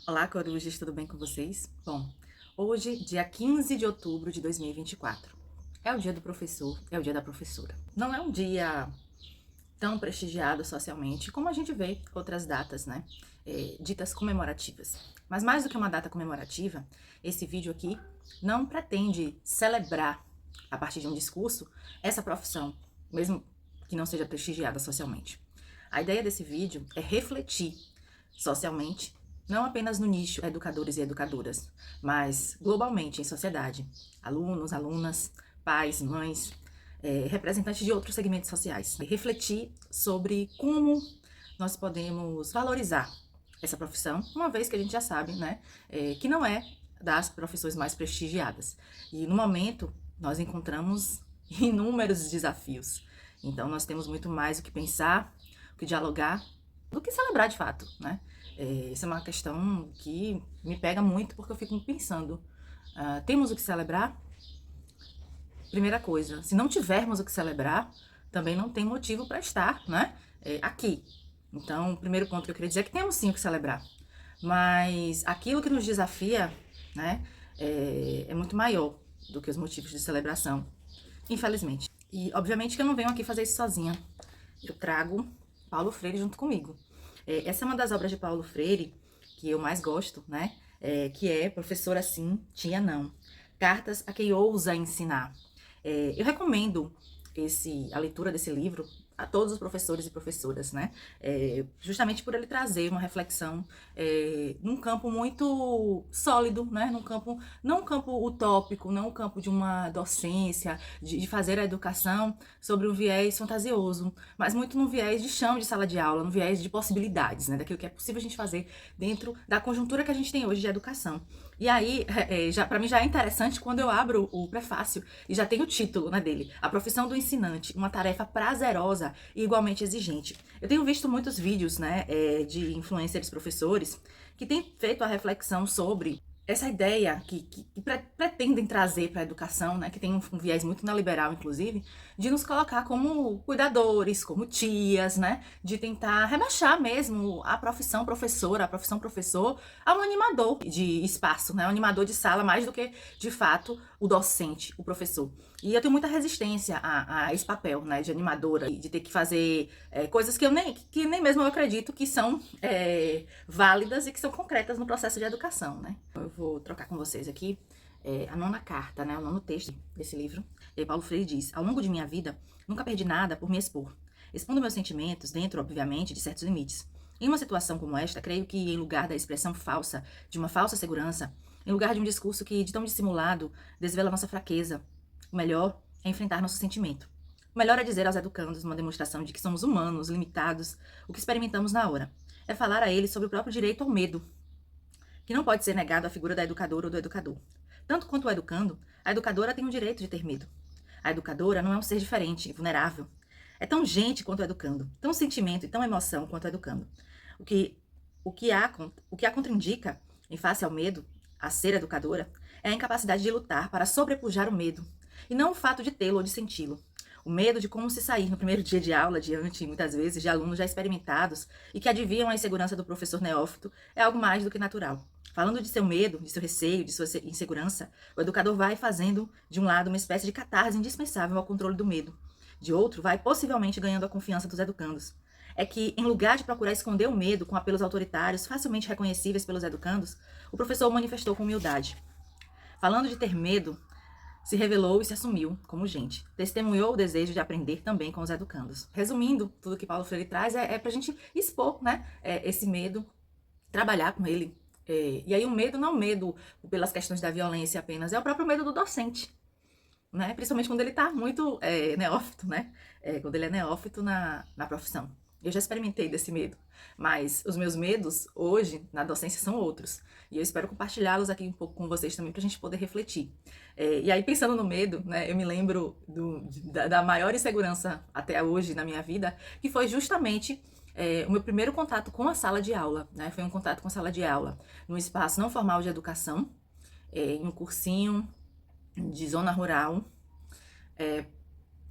Olá, corujas, tudo bem com vocês? Bom, hoje, dia 15 de outubro de 2024, é o dia do professor, é o dia da professora. Não é um dia tão prestigiado socialmente como a gente vê outras datas, né? Ditas comemorativas. Mas mais do que uma data comemorativa, esse vídeo aqui não pretende celebrar, a partir de um discurso, essa profissão, mesmo que não seja prestigiada socialmente. A ideia desse vídeo é refletir socialmente, não apenas no nicho educadores e educadoras, mas globalmente em sociedade, alunos, alunas, pais, mães, representantes de outros segmentos sociais. Refletir sobre como nós podemos valorizar essa profissão, uma vez que a gente já sabe, né, que não é das profissões mais prestigiadas. E no momento nós encontramos inúmeros desafios. Então nós temos muito mais o que pensar, o que dialogar, do que celebrar de fato, né? Essa é uma questão que me pega muito porque eu fico pensando, temos o que celebrar? Primeira coisa, se não tivermos o que celebrar, também não tem motivo para estar, né, aqui. Então, o primeiro ponto que eu queria dizer é que temos sim o que celebrar, mas aquilo que nos desafia, né, é muito maior do que os motivos de celebração, infelizmente. E, obviamente, que eu não venho aqui fazer isso sozinha. Eu trago Paulo Freire junto comigo. Essa é uma das obras de Paulo Freire que eu mais gosto, né? Que é Professora Sim, Tia Não. Cartas a quem ousa ensinar. Eu recomendo a leitura desse livro a todos os professores e professoras, né? Justamente por ele trazer uma reflexão num campo muito sólido, né? Não um campo utópico, não um campo de uma docência, de fazer a educação sobre um viés fantasioso, mas muito no viés de chão de sala de aula, no viés de possibilidades, né? Daquilo que é possível a gente fazer dentro da conjuntura que a gente tem hoje de educação. E aí, para mim já é interessante quando eu abro o prefácio e já tem o título, né, dele, A Profissão do Ensinante, uma tarefa prazerosa e igualmente exigente. Eu tenho visto muitos vídeos, né, de influencers professores que têm feito a reflexão sobre essa ideia que pretendem trazer para a educação, né, que tem um viés muito neoliberal, inclusive, de nos colocar como cuidadores, como tias, né, de tentar rebaixar mesmo a profissão professora, a profissão professor, a um animador de espaço, né, um animador de sala, mais do que, de fato, o docente, o professor. E eu tenho muita resistência a esse papel, né, de animadora, de ter que fazer coisas que nem mesmo eu acredito que são válidas e que são concretas no processo de educação, né. Eu vou trocar com vocês aqui a nona carta, né, o nono texto desse livro. E Paulo Freire diz: ao longo de minha vida, nunca perdi nada por me expor. Expondo meus sentimentos dentro, obviamente, de certos limites. Em uma situação como esta, creio que em lugar da expressão falsa, de uma falsa segurança, em lugar de um discurso que, de tão dissimulado, desvela nossa fraqueza, o melhor é enfrentar nosso sentimento. O melhor é dizer aos educandos, numa demonstração de que somos humanos, limitados, o que experimentamos na hora. É falar a eles sobre o próprio direito ao medo, que não pode ser negado à figura da educadora ou do educador. Tanto quanto o educando, a educadora tem o direito de ter medo. A educadora não é um ser diferente, vulnerável. É tão gente quanto o educando, tão sentimento e tão emoção quanto o educando. O que, o que a contraindica, em face ao medo, a ser educadora, é a incapacidade de lutar para sobrepujar o medo, e não o fato de tê-lo ou de senti-lo. O medo de como se sair no primeiro dia de aula diante, muitas vezes, de alunos já experimentados e que adivinham a insegurança do professor neófito é algo mais do que natural. Falando de seu medo, de seu receio, de sua insegurança, o educador vai fazendo, de um lado, uma espécie de catarse indispensável ao controle do medo. De outro, vai possivelmente ganhando a confiança dos educandos. É que, em lugar de procurar esconder o medo com apelos autoritários facilmente reconhecíveis pelos educandos, o professor o manifestou com humildade. Falando de ter medo, se revelou e se assumiu como gente. Testemunhou o desejo de aprender também com os educandos. Resumindo, tudo que Paulo Freire traz é pra gente expor, né, esse medo, trabalhar com ele. E aí o medo não é um medo pelas questões da violência apenas, é o próprio medo do docente, né? Principalmente quando ele está muito neófito, né? Quando ele é neófito na profissão. Eu já experimentei desse medo, mas os meus medos hoje na docência são outros. E eu espero compartilhá-los aqui um pouco com vocês também para a gente poder refletir. E aí, pensando no medo, né, eu me lembro da maior insegurança até hoje na minha vida, que foi justamente o meu primeiro contato com a sala de aula, né? Foi um contato com a sala de aula num espaço não formal de educação, em um cursinho de zona rural,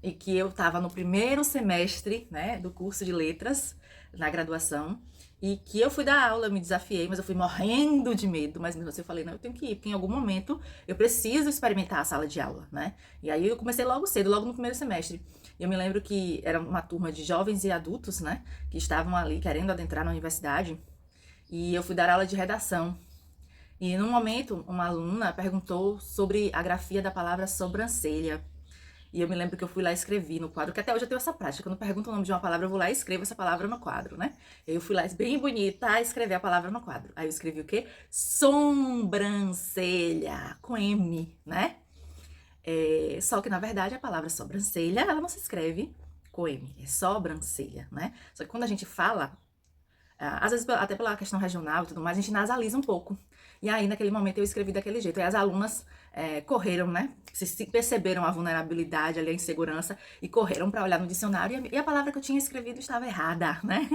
e que eu estava no primeiro semestre, né, do curso de letras, na graduação, e que eu fui dar aula, eu me desafiei, mas eu fui morrendo de medo, mas mesmo assim eu falei, não, eu tenho que ir, porque em algum momento eu preciso experimentar a sala de aula, né? E aí eu comecei logo cedo, logo no primeiro semestre. E eu me lembro que era uma turma de jovens e adultos, né, que estavam ali querendo adentrar na universidade, e eu fui dar aula de redação. E num momento, uma aluna perguntou sobre a grafia da palavra sobrancelha. E eu me lembro que eu fui lá e escrevi no quadro, que até hoje eu tenho essa prática. Quando perguntam o nome de uma palavra, eu vou lá e escrevo essa palavra no quadro, né? Eu fui lá, bem bonita, escrever a palavra no quadro. Aí eu escrevi o quê? Sobrancelha, com M, né? Só que, na verdade, a palavra sobrancelha, ela não se escreve com M, é sobrancelha, né? Só que quando a gente fala, às vezes até pela questão regional e tudo mais, a gente nasaliza um pouco. E aí, naquele momento, eu escrevi daquele jeito. E as alunas correram, né? Se perceberam a vulnerabilidade ali, a insegurança, e correram para olhar no dicionário. E a palavra que eu tinha escrevido estava errada, né?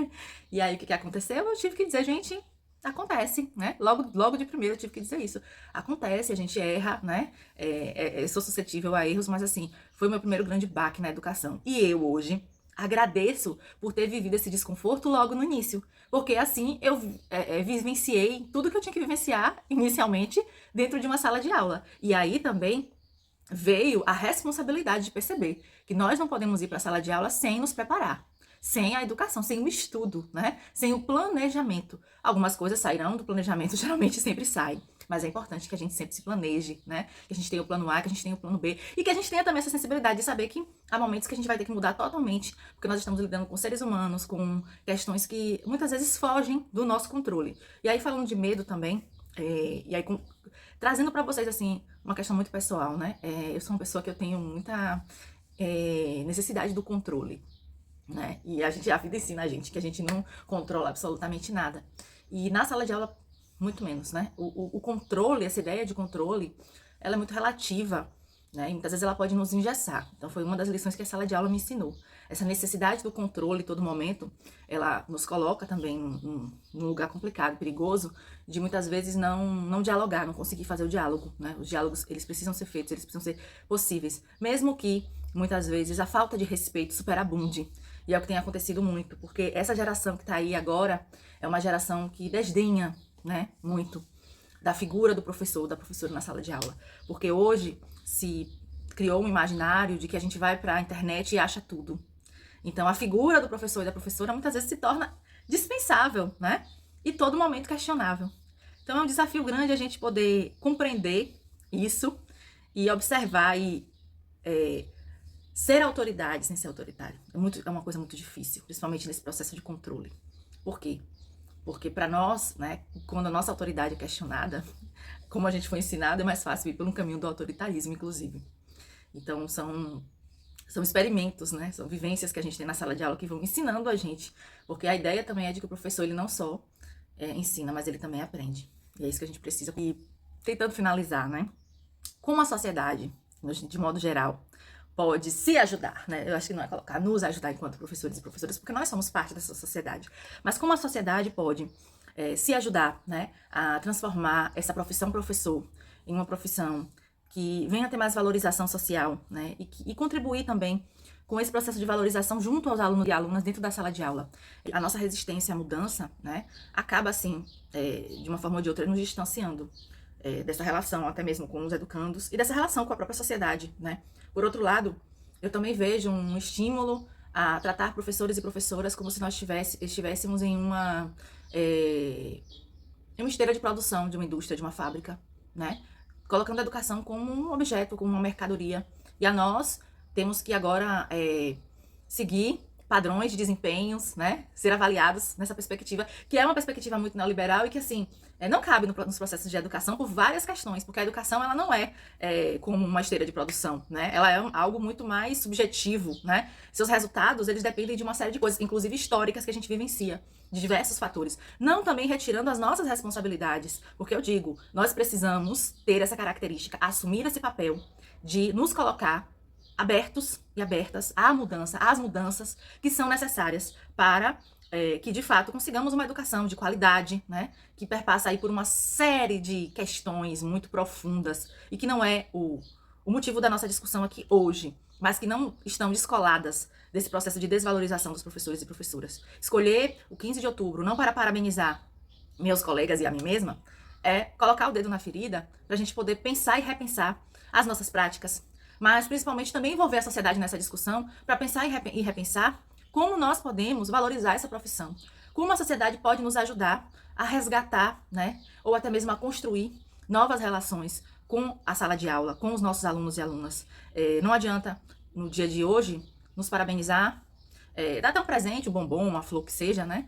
E aí, o que aconteceu? Eu tive que dizer, gente, acontece, né? Logo de primeiro eu tive que dizer isso. Acontece, a gente erra, né? Eu sou suscetível a erros, mas assim, foi o meu primeiro grande baque na educação. E eu hoje agradeço por ter vivido esse desconforto logo no início. Porque assim eu vivenciei tudo que eu tinha que vivenciar inicialmente dentro de uma sala de aula. E aí também veio a responsabilidade de perceber que nós não podemos ir para a sala de aula sem nos preparar, sem a educação, sem o estudo, né? Sem o planejamento. Algumas coisas sairão do planejamento, geralmente sempre saem. Mas é importante que a gente sempre se planeje, né? Que a gente tenha o plano A, que a gente tenha o plano B. E que a gente tenha também essa sensibilidade de saber que há momentos que a gente vai ter que mudar totalmente. Porque nós estamos lidando com seres humanos, com questões que muitas vezes fogem do nosso controle. E aí, falando de medo também, trazendo para vocês, assim, uma questão muito pessoal, né? Eu sou uma pessoa que eu tenho muita necessidade do controle, né? E a vida ensina a gente que a gente não controla absolutamente nada. E na sala de aula, muito menos, né? O controle, essa ideia de controle, ela é muito relativa, né? E muitas vezes ela pode nos engessar. Então foi uma das lições que a sala de aula me ensinou. Essa necessidade do controle todo momento, ela nos coloca também num lugar complicado, perigoso, de muitas vezes não dialogar, não conseguir fazer o diálogo, né? Os diálogos, eles precisam ser feitos, eles precisam ser possíveis. Mesmo que, muitas vezes, a falta de respeito superabunde. E é o que tem acontecido muito, porque essa geração que tá aí agora é uma geração que desdenha, né, muito da figura do professor, da professora na sala de aula. Porque hoje se criou um imaginário de que a gente vai pra internet e acha tudo. Então a figura do professor e da professora muitas vezes se torna dispensável, né? E todo momento questionável. Então é um desafio grande a gente poder compreender isso e observar e ser autoridade sem ser autoritário. É uma coisa muito difícil, principalmente nesse processo de controle. Por quê? Porque para nós, né, quando a nossa autoridade é questionada, como a gente foi ensinado, é mais fácil ir pelo caminho do autoritarismo, inclusive. Então são experimentos, né? São vivências que a gente tem na sala de aula que vão ensinando a gente. Porque a ideia também é de que o professor, ele não só ensina, mas ele também aprende. E é isso que a gente precisa. E tentando finalizar, né? Como a sociedade, de modo geral, pode se ajudar, né? Eu acho que não é colocar nos ajudar enquanto professores e professoras, porque nós somos parte dessa sociedade. Mas como a sociedade pode se ajudar, né, a transformar essa profissão professor em uma profissão que venha ter mais valorização social, né, e contribuir também com esse processo de valorização junto aos alunos e alunas dentro da sala de aula. A nossa resistência à mudança, né, acaba assim, de uma forma ou de outra, nos distanciando dessa relação até mesmo com os educandos e dessa relação com a própria sociedade, né. Por outro lado, eu também vejo um estímulo a tratar professores e professoras como se nós estivéssemos em uma esteira de produção de uma indústria, de uma fábrica, né? Colocando a educação como um objeto, como uma mercadoria. E a nós temos que agora seguir padrões de desempenhos, né? Ser avaliados nessa perspectiva, que é uma perspectiva muito neoliberal e que, assim, não cabe nos processos de educação por várias questões, porque a educação, ela não é como uma esteira de produção, né? Ela é algo muito mais subjetivo, né? Seus resultados, eles dependem de uma série de coisas, inclusive históricas, que a gente vivencia, de diversos fatores. Não também retirando as nossas responsabilidades, porque eu digo, nós precisamos ter essa característica, assumir esse papel de nos colocar abertos e abertas à mudança, às mudanças que são necessárias para que de fato consigamos uma educação de qualidade, né, que perpassa aí por uma série de questões muito profundas e que não é o motivo da nossa discussão aqui hoje. mas que não estão descoladas desse processo de desvalorização dos professores e professoras. Escolher o 15 de outubro não para parabenizar meus colegas e a mim mesma, é colocar o dedo na ferida para a gente poder pensar e repensar as nossas práticas, mas principalmente também envolver a sociedade nessa discussão para pensar e repensar como nós podemos valorizar essa profissão, como a sociedade pode nos ajudar a resgatar, né, ou até mesmo a construir novas relações com a sala de aula, com os nossos alunos e alunas. Não adianta, no dia de hoje, nos parabenizar, dar até um presente, um bombom, uma flor que seja, né?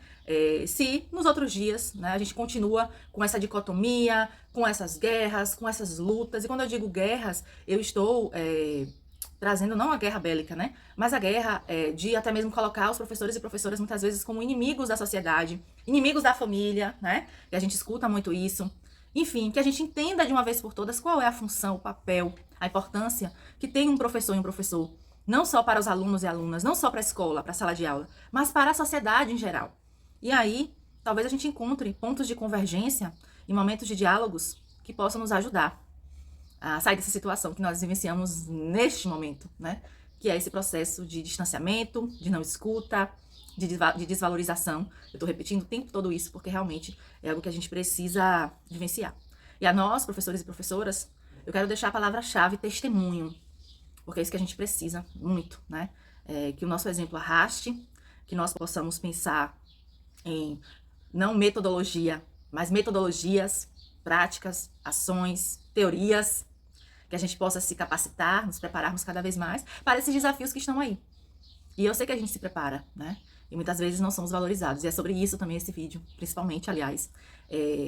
Se nos outros dias, né, a gente continua com essa dicotomia, com essas guerras, com essas lutas. E quando eu digo guerras, eu estou trazendo não a guerra bélica, né? Mas a guerra de até mesmo colocar os professores e professoras muitas vezes como inimigos da sociedade, inimigos da família, né? E a gente escuta muito isso. Enfim, que a gente entenda de uma vez por todas qual é a função, o papel, a importância que tem um professor e um professor, não só para os alunos e alunas, não só para a escola, para a sala de aula, mas para a sociedade em geral. E aí, talvez a gente encontre pontos de convergência e momentos de diálogos que possam nos ajudar a sair dessa situação que nós vivenciamos neste momento, né? Que é esse processo de distanciamento, de não escuta, de desvalorização. Eu estou repetindo o tempo todo isso porque realmente é algo que a gente precisa vivenciar. E a nós, professores e professoras, eu quero deixar a palavra-chave testemunho, porque é isso que a gente precisa muito, né? Que o nosso exemplo arraste, que nós possamos pensar em não metodologia, mas metodologias, práticas, ações, teorias, que a gente possa se capacitar, nos prepararmos cada vez mais para esses desafios que estão aí. E eu sei que a gente se prepara, né? E muitas vezes não somos valorizados. E é sobre isso também esse vídeo, principalmente, aliás.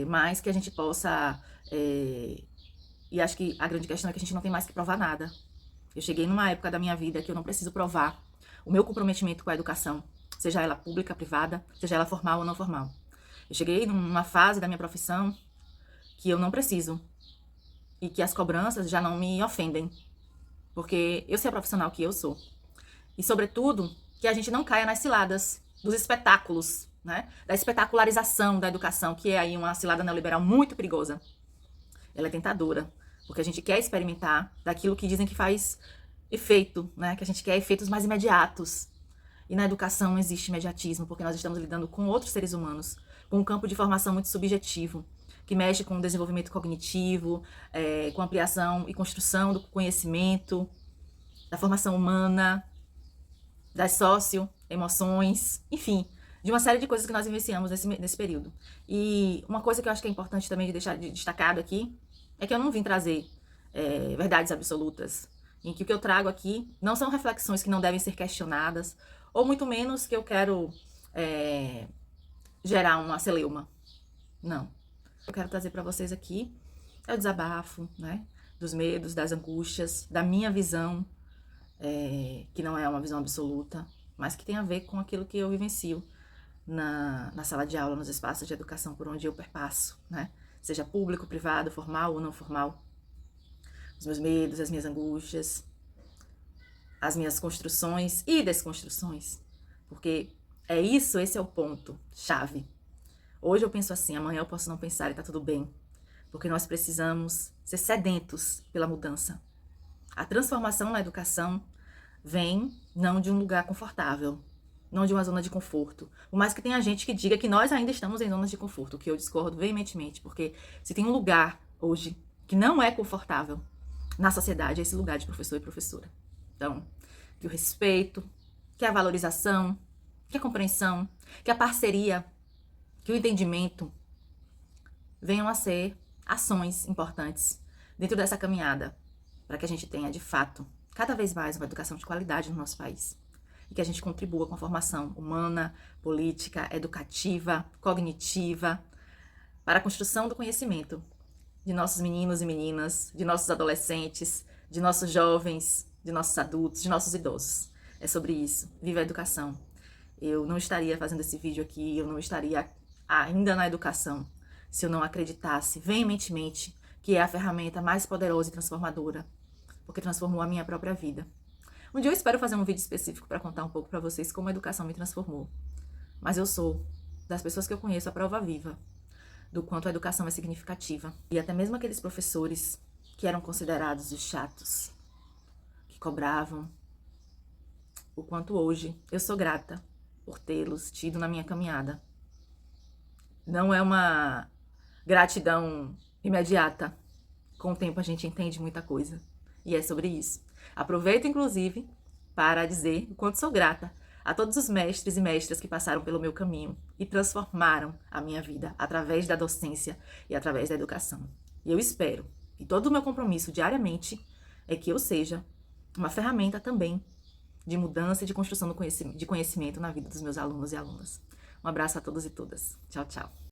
Mas que a gente possa... E acho que a grande questão é que a gente não tem mais que provar nada. Eu cheguei numa época da minha vida que eu não preciso provar o meu comprometimento com a educação, seja ela pública, privada, seja ela formal ou não formal. Eu cheguei numa fase da minha profissão que eu não preciso e que as cobranças já não me ofendem, porque eu sei a profissional que eu sou. E, sobretudo, que a gente não caia nas ciladas dos espetáculos, né? Da espetacularização da educação, que é aí uma cilada neoliberal muito perigosa. Ela é tentadora, porque a gente quer experimentar daquilo que dizem que faz efeito, né? Que a gente quer efeitos mais imediatos. E na educação existe imediatismo, porque nós estamos lidando com outros seres humanos, com um campo de formação muito subjetivo, que mexe com o desenvolvimento cognitivo, com ampliação e construção do conhecimento, da formação humana, das emoções, enfim, de uma série de coisas que nós vivenciamos nesse período. E uma coisa que eu acho que é importante também de deixar destacado aqui é que eu não vim trazer verdades absolutas, em que o que eu trago aqui não são reflexões que não devem ser questionadas, ou muito menos que eu quero gerar uma celeuma. Não. Eu quero trazer para vocês aqui o desabafo, né, dos medos, das angústias, da minha visão, que não é uma visão absoluta, mas que tem a ver com aquilo que eu vivencio na sala de aula, nos espaços de educação por onde eu perpasso, né? Seja público, privado, formal ou não formal. Os meus medos, as minhas angústias, as minhas construções e desconstruções. Porque esse é o ponto chave. Hoje eu penso assim, amanhã eu posso não pensar e tá tudo bem. Porque nós precisamos ser sedentos pela mudança. A transformação na educação vem não de um lugar confortável, não de uma zona de conforto. Por mais que tenha gente que diga que nós ainda estamos em zonas de conforto, o que eu discordo veementemente, porque se tem um lugar hoje que não é confortável na sociedade, é esse lugar de professor e professora. Então, que o respeito, que a valorização, que a compreensão, que a parceria, que o entendimento venham a ser ações importantes dentro dessa caminhada, para que a gente tenha, de fato, cada vez mais uma educação de qualidade no nosso país. E que a gente contribua com a formação humana, política, educativa, cognitiva, para a construção do conhecimento de nossos meninos e meninas, de nossos adolescentes, de nossos jovens, de nossos adultos, de nossos idosos. É sobre isso. Viva a educação. Eu não estaria fazendo esse vídeo aqui, eu não estaria ainda na educação se eu não acreditasse veementemente que é a ferramenta mais poderosa e transformadora, porque transformou a minha própria vida. Um dia eu espero fazer um vídeo específico para contar um pouco para vocês como a educação me transformou. Mas eu sou, das pessoas que eu conheço, a prova viva do quanto a educação é significativa. E até mesmo aqueles professores que eram considerados os chatos, que cobravam, o quanto hoje eu sou grata por tê-los tido na minha caminhada. Não é uma gratidão imediata. Com o tempo a gente entende muita coisa. E é sobre isso. Aproveito, inclusive, para dizer o quanto sou grata a todos os mestres e mestras que passaram pelo meu caminho e transformaram a minha vida através da docência e através da educação. E eu espero, e todo o meu compromisso diariamente é que eu seja uma ferramenta também de mudança e de construção de conhecimento na vida dos meus alunos e alunas. Um abraço a todos e todas. Tchau, tchau.